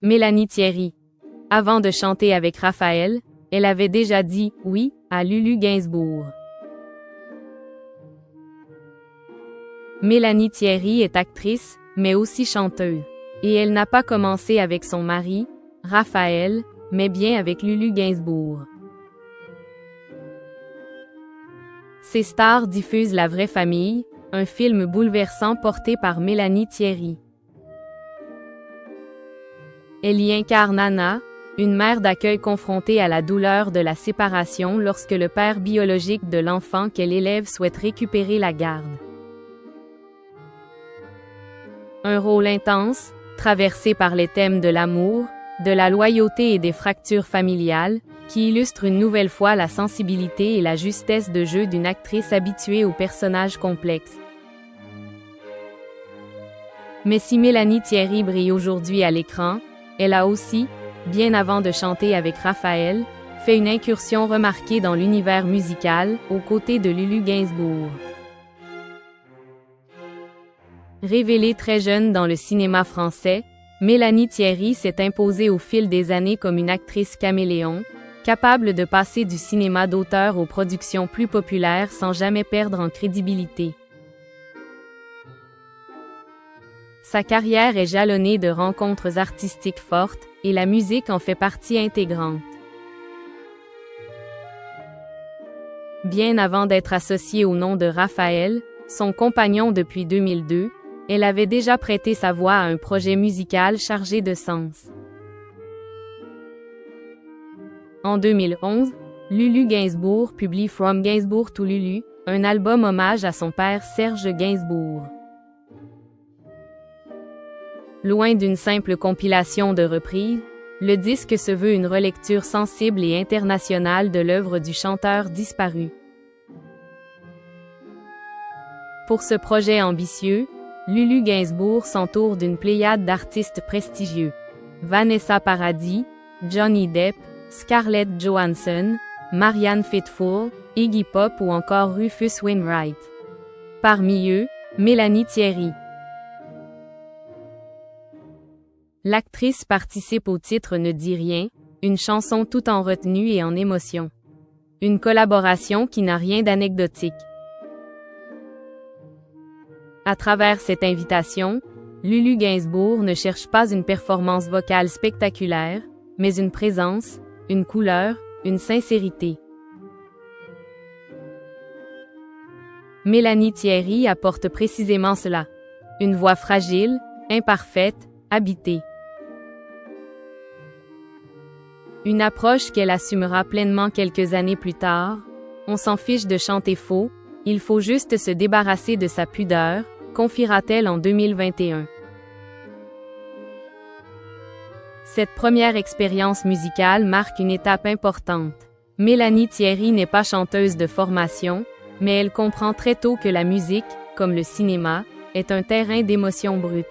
Mélanie Thierry. Avant de chanter avec Raphaël, elle avait déjà dit « oui » à Lulu Gainsbourg. Mélanie Thierry est actrice, mais aussi chanteuse. Et elle n'a pas commencé avec son mari, Raphaël, mais bien avec Lulu Gainsbourg. Ces stars diffusent La vraie famille, un film bouleversant porté par Mélanie Thierry. Elle y incarne Anna, une mère d'accueil confrontée à la douleur de la séparation lorsque le père biologique de l'enfant qu'elle élève souhaite récupérer la garde. Un rôle intense, traversé par les thèmes de l'amour, de la loyauté et des fractures familiales, qui illustre une nouvelle fois la sensibilité et la justesse de jeu d'une actrice habituée aux personnages complexes. Mais si Mélanie Thierry brille aujourd'hui à l'écran, elle a aussi, bien avant de chanter avec Raphaël, fait une incursion remarquée dans l'univers musical, aux côtés de Lulu Gainsbourg. Révélée très jeune dans le cinéma français, Mélanie Thierry s'est imposée au fil des années comme une actrice caméléon, capable de passer du cinéma d'auteur aux productions plus populaires sans jamais perdre en crédibilité. Sa carrière est jalonnée de rencontres artistiques fortes, et la musique en fait partie intégrante. Bien avant d'être associée au nom de Raphaël, son compagnon depuis 2002, elle avait déjà prêté sa voix à un projet musical chargé de sens. En 2011, Lulu Gainsbourg publie From Gainsbourg to Lulu, un album hommage à son père Serge Gainsbourg. Loin d'une simple compilation de reprises, le disque se veut une relecture sensible et internationale de l'œuvre du chanteur disparu. Pour ce projet ambitieux, Lulu Gainsbourg s'entoure d'une pléiade d'artistes prestigieux. Vanessa Paradis, Johnny Depp, Scarlett Johansson, Marianne Faithfull, Iggy Pop ou encore Rufus Wainwright. Parmi eux, Mélanie Thierry. L'actrice participe au titre Ne dis rien, une chanson tout en retenue et en émotion. Une collaboration qui n'a rien d'anecdotique. À travers cette invitation, Lulu Gainsbourg ne cherche pas une performance vocale spectaculaire, mais une présence, une couleur, une sincérité. Mélanie Thierry apporte précisément cela. Une voix fragile, imparfaite, habitée. Une approche qu'elle assumera pleinement quelques années plus tard. On s'en fiche de chanter faux, il faut juste se débarrasser de sa pudeur, confiera-t-elle en 2021. Cette première expérience musicale marque une étape importante. Mélanie Thierry n'est pas chanteuse de formation, mais elle comprend très tôt que la musique, comme le cinéma, est un terrain d'émotions brutes.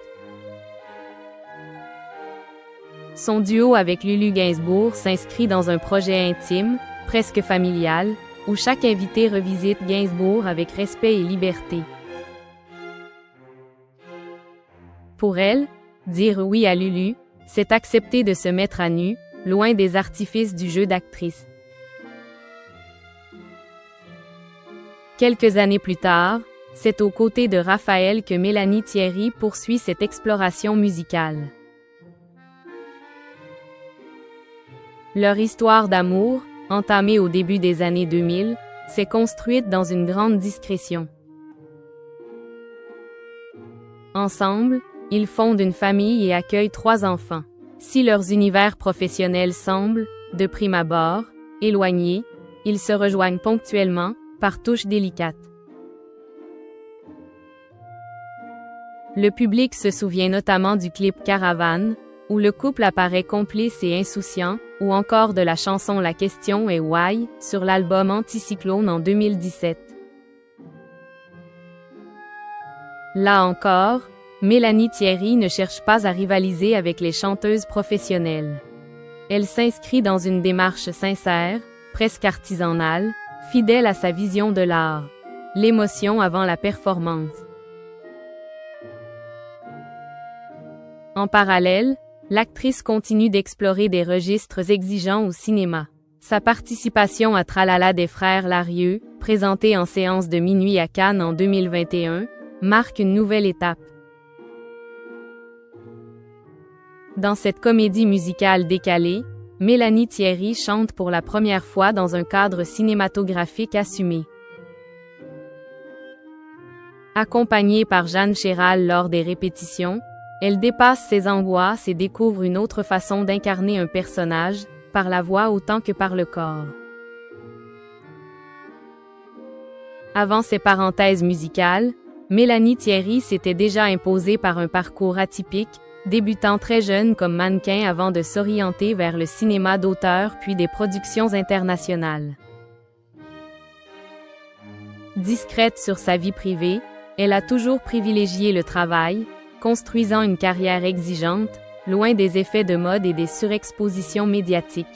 Son duo avec Lulu Gainsbourg s'inscrit dans un projet intime, presque familial, où chaque invité revisite Gainsbourg avec respect et liberté. Pour elle, dire oui à Lulu, c'est accepter de se mettre à nu, loin des artifices du jeu d'actrice. Quelques années plus tard, c'est aux côtés de Raphaël que Mélanie Thierry poursuit cette exploration musicale. Leur histoire d'amour, entamée au début des années 2000, s'est construite dans une grande discrétion. Ensemble, ils fondent une famille et accueillent 3 enfants. Si leurs univers professionnels semblent, de prime abord, éloignés, ils se rejoignent ponctuellement, par touches délicates. Le public se souvient notamment du clip Caravane, où le couple apparaît complice et insouciant, ou encore de la chanson La question est Why, sur l'album Anticyclone en 2017. Là encore, Mélanie Thierry ne cherche pas à rivaliser avec les chanteuses professionnelles. Elle s'inscrit dans une démarche sincère, presque artisanale, fidèle à sa vision de l'art. L'émotion avant la performance. En parallèle, l'actrice continue d'explorer des registres exigeants au cinéma. Sa participation à Tralala des frères Larieux, présentée en séance de minuit à Cannes en 2021, marque une nouvelle étape. Dans cette comédie musicale décalée, Mélanie Thierry chante pour la première fois dans un cadre cinématographique assumé. Accompagnée par Jeanne Chéral lors des répétitions, elle dépasse ses angoisses et découvre une autre façon d'incarner un personnage, par la voix autant que par le corps. Avant ces parenthèses musicales, Mélanie Thierry s'était déjà imposée par un parcours atypique, débutant très jeune comme mannequin avant de s'orienter vers le cinéma d'auteur puis des productions internationales. Discrète sur sa vie privée, elle a toujours privilégié le travail, construisant une carrière exigeante, loin des effets de mode et des surexpositions médiatiques.